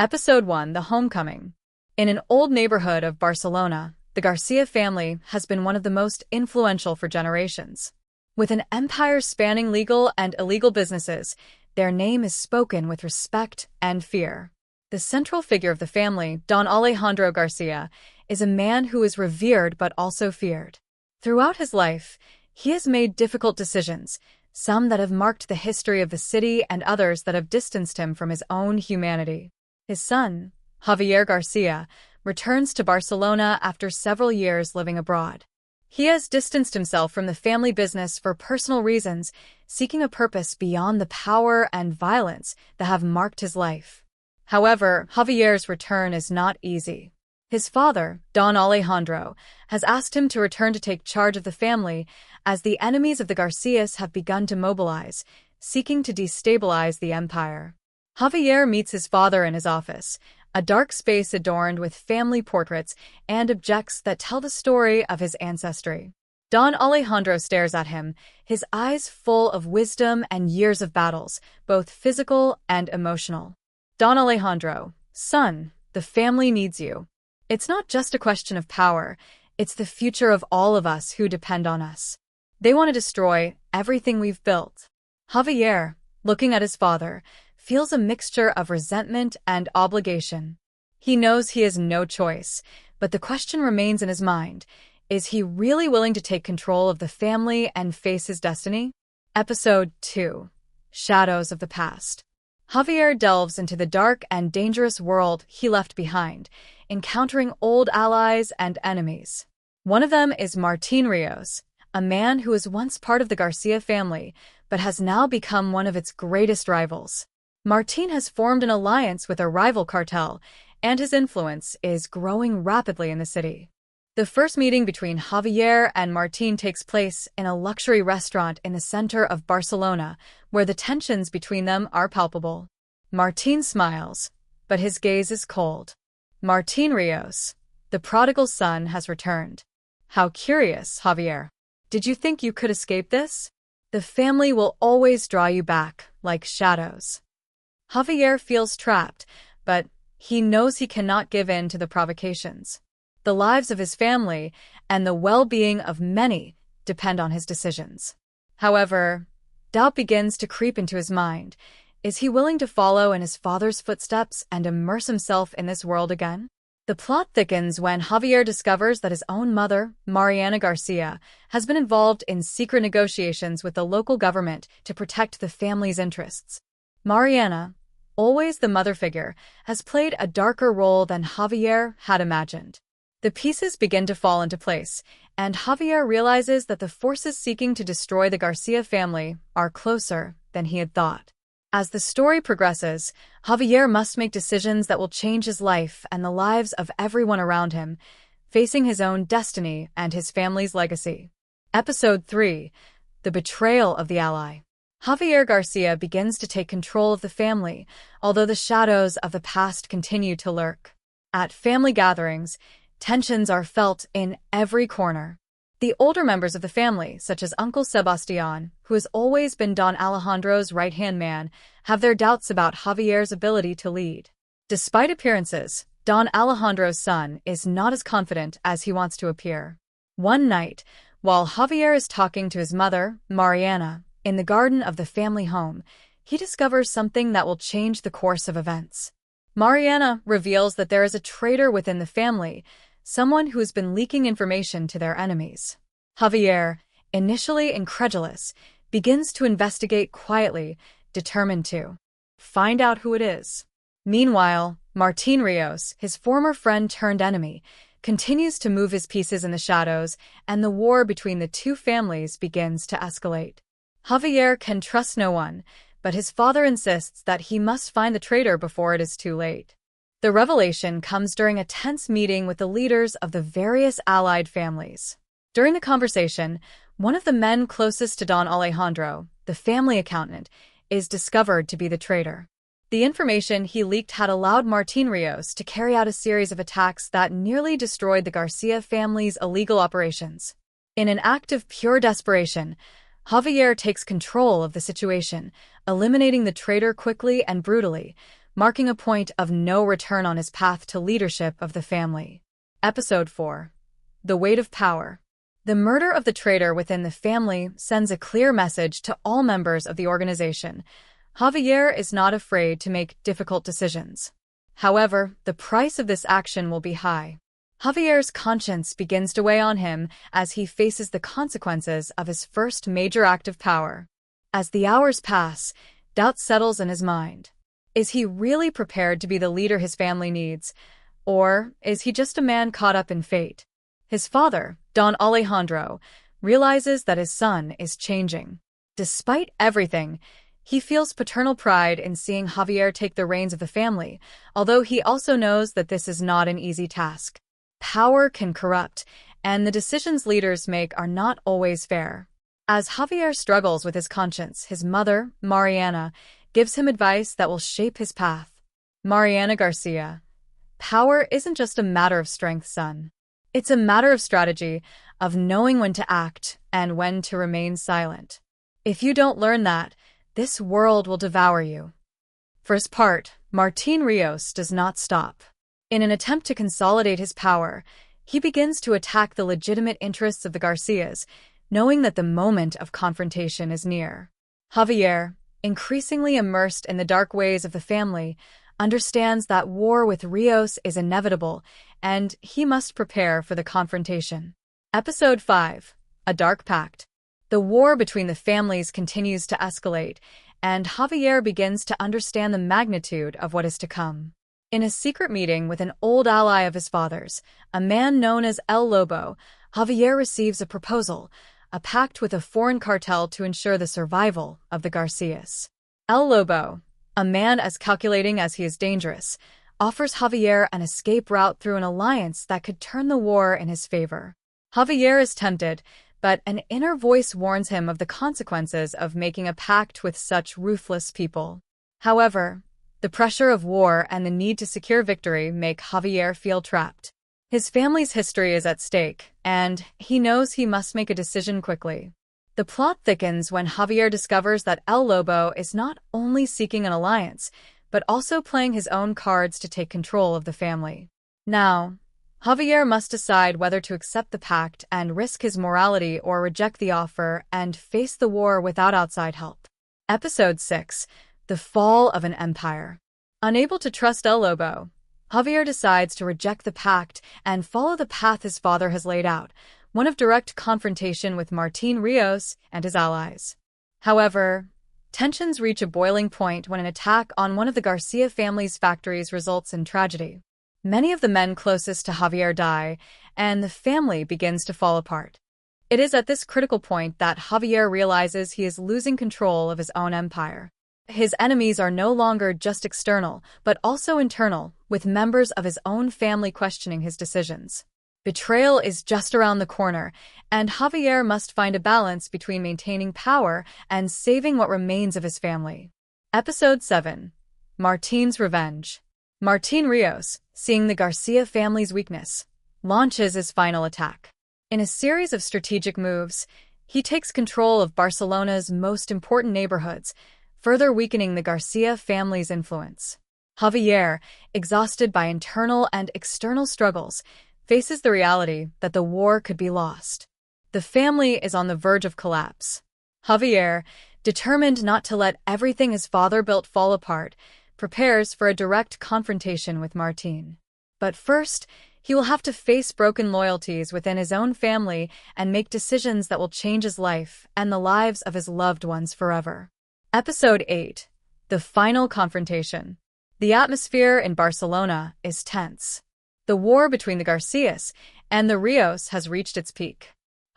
Episode 1: The Homecoming. In an old neighborhood of Barcelona, the García family has been one of the most influential for generations. With an empire spanning legal and illegal businesses, their name is spoken with respect and fear. The central figure of the family, Don Alejandro García, is a man who is revered but also feared. Throughout his life, he has made difficult decisions, some that have marked the history of the city and others that have distanced him from his own humanity. His son, Javier García, returns to Barcelona after several years living abroad. He has distanced himself from the family business for personal reasons, seeking a purpose beyond the power and violence that have marked his life. However, Javier's return is not easy. His father, Don Alejandro, has asked him to return to take charge of the family as the enemies of the Garcías have begun to mobilize, seeking to destabilize the empire. Javier meets his father in his office, a dark space adorned with family portraits and objects that tell the story of his ancestry. Don Alejandro stares at him, his eyes full of wisdom and years of battles, both physical and emotional. Don Alejandro, son, the family needs you. It's not just a question of power, it's the future of all of us who depend on us. They want to destroy everything we've built. Javier, looking at his father, feels a mixture of resentment and obligation. He knows he has no choice, but the question remains in his mind: is he really willing to take control of the family and face his destiny? Episode 2: Shadows of the Past. Javier delves into the dark and dangerous world he left behind, encountering old allies and enemies. One of them is Martín Ríos, a man who was once part of the García family, but has now become one of its greatest rivals. Martín has formed an alliance with a rival cartel, and his influence is growing rapidly in the city. The first meeting between Javier and Martín takes place in a luxury restaurant in the center of Barcelona, where the tensions between them are palpable. Martín smiles, but his gaze is cold. Martín Ríos, the prodigal son, has returned. How curious, Javier. Did you think you could escape this? The family will always draw you back, like shadows. Javier feels trapped, but he knows he cannot give in to the provocations. The lives of his family and the well-being of many depend on his decisions. However, doubt begins to creep into his mind. Is he willing to follow in his father's footsteps and immerse himself in this world again? The plot thickens when Javier discovers that his own mother, Mariana García, has been involved in secret negotiations with the local government to protect the family's interests. Mariana, always the mother figure, has played a darker role than Javier had imagined. The pieces begin to fall into place, and Javier realizes that the forces seeking to destroy the García family are closer than he had thought. As the story progresses, Javier must make decisions that will change his life and the lives of everyone around him, facing his own destiny and his family's legacy. Episode 3: The Betrayal of the Ally. Javier García begins to take control of the family, although the shadows of the past continue to lurk. At family gatherings, tensions are felt in every corner. The older members of the family, such as Uncle Sebastián, who has always been Don Alejandro's right-hand man, have their doubts about Javier's ability to lead. Despite appearances, Don Alejandro's son is not as confident as he wants to appear. One night, while Javier is talking to his mother, Mariana, in the garden of the family home, he discovers something that will change the course of events. Mariana reveals that there is a traitor within the family, someone who has been leaking information to their enemies. Javier, initially incredulous, begins to investigate quietly, determined to find out who it is. Meanwhile, Martín Ríos, his former friend turned enemy, continues to move his pieces in the shadows, and the war between the two families begins to escalate. Javier can trust no one, but his father insists that he must find the traitor before it is too late. The revelation comes during a tense meeting with the leaders of the various allied families. During the conversation, one of the men closest to Don Alejandro, the family accountant, is discovered to be the traitor. The information he leaked had allowed Martín Ríos to carry out a series of attacks that nearly destroyed the García family's illegal operations. In an act of pure desperation, Javier takes control of the situation, eliminating the traitor quickly and brutally, marking a point of no return on his path to leadership of the family. Episode 4. The Weight of Power. The murder of the traitor within the family sends a clear message to all members of the organization. Javier is not afraid to make difficult decisions. However, the price of this action will be high. Javier's conscience begins to weigh on him as he faces the consequences of his first major act of power. As the hours pass, doubt settles in his mind. Is he really prepared to be the leader his family needs? Or is he just a man caught up in fate? His father, Don Alejandro, realizes that his son is changing. Despite everything, he feels paternal pride in seeing Javier take the reins of the family, although he also knows that this is not an easy task. Power can corrupt, and the decisions leaders make are not always fair. As Javier struggles with his conscience, his mother, Mariana, gives him advice that will shape his path. Mariana García. Power isn't just a matter of strength, son. It's a matter of strategy, of knowing when to act and when to remain silent. If you don't learn that, this world will devour you. For his part, Martín Ríos does not stop. In an attempt to consolidate his power, he begins to attack the legitimate interests of the Garcías, knowing that the moment of confrontation is near. Javier, increasingly immersed in the dark ways of the family, understands that war with Ríos is inevitable, and he must prepare for the confrontation. Episode 5. A Dark Pact. The war between the families continues to escalate, and Javier begins to understand the magnitude of what is to come. In a secret meeting with an old ally of his father's, a man known as El Lobo, Javier receives a proposal, a pact with a foreign cartel to ensure the survival of the Garcías. El Lobo, a man as calculating as he is dangerous, offers Javier an escape route through an alliance that could turn the war in his favor. Javier is tempted, but an inner voice warns him of the consequences of making a pact with such ruthless people. However, the pressure of war and the need to secure victory make Javier feel trapped. His family's history is at stake, and he knows he must make a decision quickly. The plot thickens when Javier discovers that El Lobo is not only seeking an alliance, but also playing his own cards to take control of the family. Now, Javier must decide whether to accept the pact and risk his morality or reject the offer and face the war without outside help. Episode 6. The Fall of an Empire. Unable to trust El Lobo, Javier decides to reject the pact and follow the path his father has laid out, one of direct confrontation with Martín Ríos and his allies. However, tensions reach a boiling point when an attack on one of the García family's factories results in tragedy. Many of the men closest to Javier die, and the family begins to fall apart. It is at this critical point that Javier realizes he is losing control of his own empire. His enemies are no longer just external, but also internal, with members of his own family questioning his decisions. Betrayal is just around the corner, and Javier must find a balance between maintaining power and saving what remains of his family. Episode 7. Martín's Revenge. Martín Ríos, seeing the García family's weakness, launches his final attack. In a series of strategic moves, he takes control of Barcelona's most important neighborhoods, further weakening the García family's influence. Javier, exhausted by internal and external struggles, faces the reality that the war could be lost. The family is on the verge of collapse. Javier, determined not to let everything his father built fall apart, prepares for a direct confrontation with Martín. But first, he will have to face broken loyalties within his own family and make decisions that will change his life and the lives of his loved ones forever. Episode 8. The Final Confrontation. The atmosphere in Barcelona is tense. The war between the Garcías and the Ríos has reached its peak.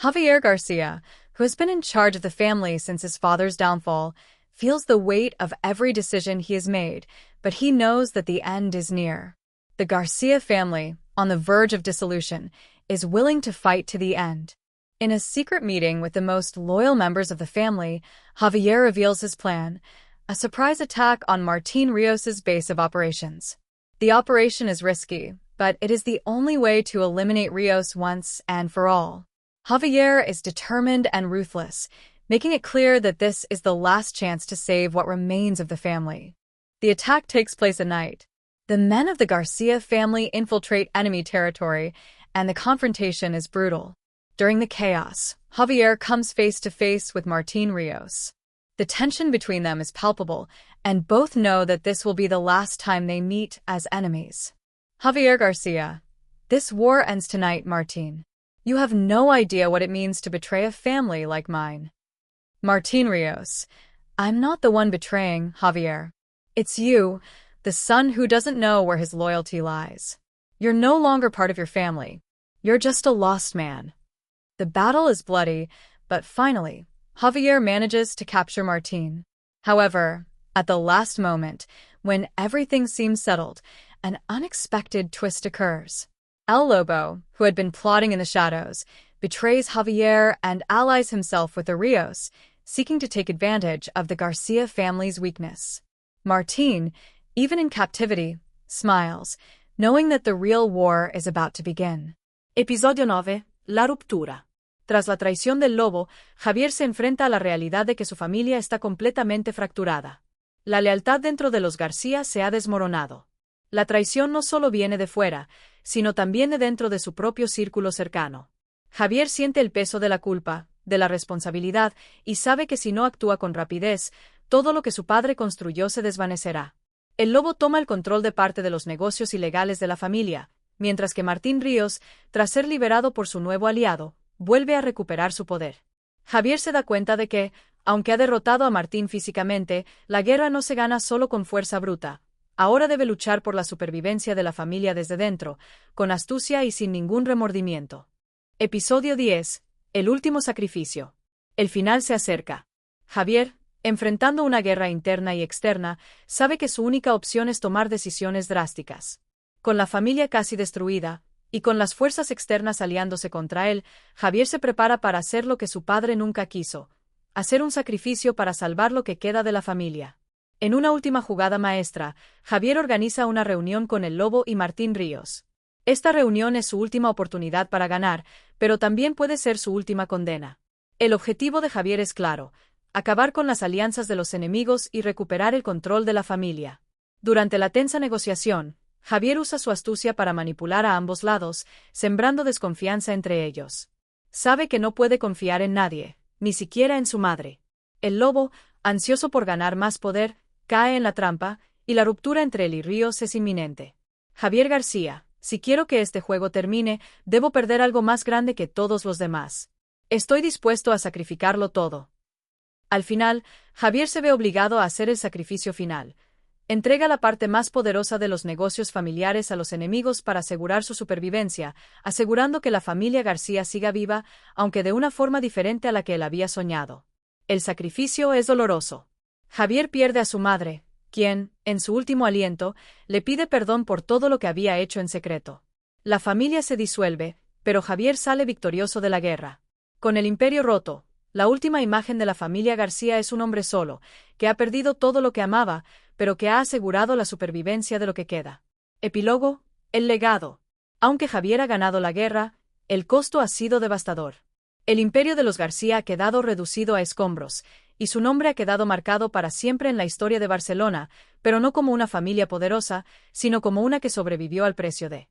Javier García, who has been in charge of the family since his father's downfall, feels the weight of every decision he has made, but he knows that the end is near. The García family, on the verge of dissolution, is willing to fight to the end. In a secret meeting with the most loyal members of the family, Javier reveals his plan, a surprise attack on Martín Ríos's base of operations. The operation is risky, but it is the only way to eliminate Ríos once and for all. Javier is determined and ruthless, making it clear that this is the last chance to save what remains of the family. The attack takes place at night. The men of the García family infiltrate enemy territory, and the confrontation is brutal. During the chaos, Javier comes face to face with Martín Ríos. The tension between them is palpable, and both know that this will be the last time they meet as enemies. Javier García. This war ends tonight, Martín. You have no idea what it means to betray a family like mine. Martín Ríos. I'm not the one betraying, Javier. It's you, the son who doesn't know where his loyalty lies. You're no longer part of your family. You're just a lost man. The battle is bloody, but finally, Javier manages to capture Martín. However, at the last moment, when everything seems settled, an unexpected twist occurs. El Lobo, who had been plotting in the shadows, betrays Javier and allies himself with the Ríos, seeking to take advantage of the García family's weakness. Martín, even in captivity, smiles, knowing that the real war is about to begin. Episodio 9. La ruptura. Tras la traición del lobo, Javier se enfrenta a la realidad de que su familia está completamente fracturada. La lealtad dentro de los García se ha desmoronado. La traición no solo viene de fuera, sino también de dentro de su propio círculo cercano. Javier siente el peso de la culpa, de la responsabilidad, y sabe que si no actúa con rapidez, todo lo que su padre construyó se desvanecerá. El lobo toma el control de parte de los negocios ilegales de la familia, mientras que Martín Ríos, tras ser liberado por su nuevo aliado, vuelve a recuperar su poder. Javier se da cuenta de que, aunque ha derrotado a Martín físicamente, la guerra no se gana solo con fuerza bruta. Ahora debe luchar por la supervivencia de la familia desde dentro, con astucia y sin ningún remordimiento. Episodio 10. El último sacrificio. El final se acerca. Javier, enfrentando una guerra interna y externa, sabe que su única opción es tomar decisiones drásticas. Con la familia casi destruida, y con las fuerzas externas aliándose contra él, Javier se prepara para hacer lo que su padre nunca quiso, hacer un sacrificio para salvar lo que queda de la familia. En una última jugada maestra, Javier organiza una reunión con el lobo y Martín Ríos. Esta reunión es su última oportunidad para ganar, pero también puede ser su última condena. El objetivo de Javier es claro: acabar con las alianzas de los enemigos y recuperar el control de la familia. Durante la tensa negociación, Javier usa su astucia para manipular a ambos lados, sembrando desconfianza entre ellos. Sabe que no puede confiar en nadie, ni siquiera en su madre. El lobo, ansioso por ganar más poder, cae en la trampa, y la ruptura entre él y Ríos es inminente. Javier García, si quiero que este juego termine, debo perder algo más grande que todos los demás. Estoy dispuesto a sacrificarlo todo. Al final, Javier se ve obligado a hacer el sacrificio final. Entrega la parte más poderosa de los negocios familiares a los enemigos para asegurar su supervivencia, asegurando que la familia García siga viva, aunque de una forma diferente a la que él había soñado. El sacrificio es doloroso. Javier pierde a su madre, quien, en su último aliento, le pide perdón por todo lo que había hecho en secreto. La familia se disuelve, pero Javier sale victorioso de la guerra. Con el imperio roto, la última imagen de la familia García es un hombre solo, que ha perdido todo lo que amaba, pero que ha asegurado la supervivencia de lo que queda. Epílogo. El legado. Aunque Javier ha ganado la guerra, el costo ha sido devastador. El imperio de los García ha quedado reducido a escombros, y su nombre ha quedado marcado para siempre en la historia de Barcelona, pero no como una familia poderosa, sino como una que sobrevivió al precio de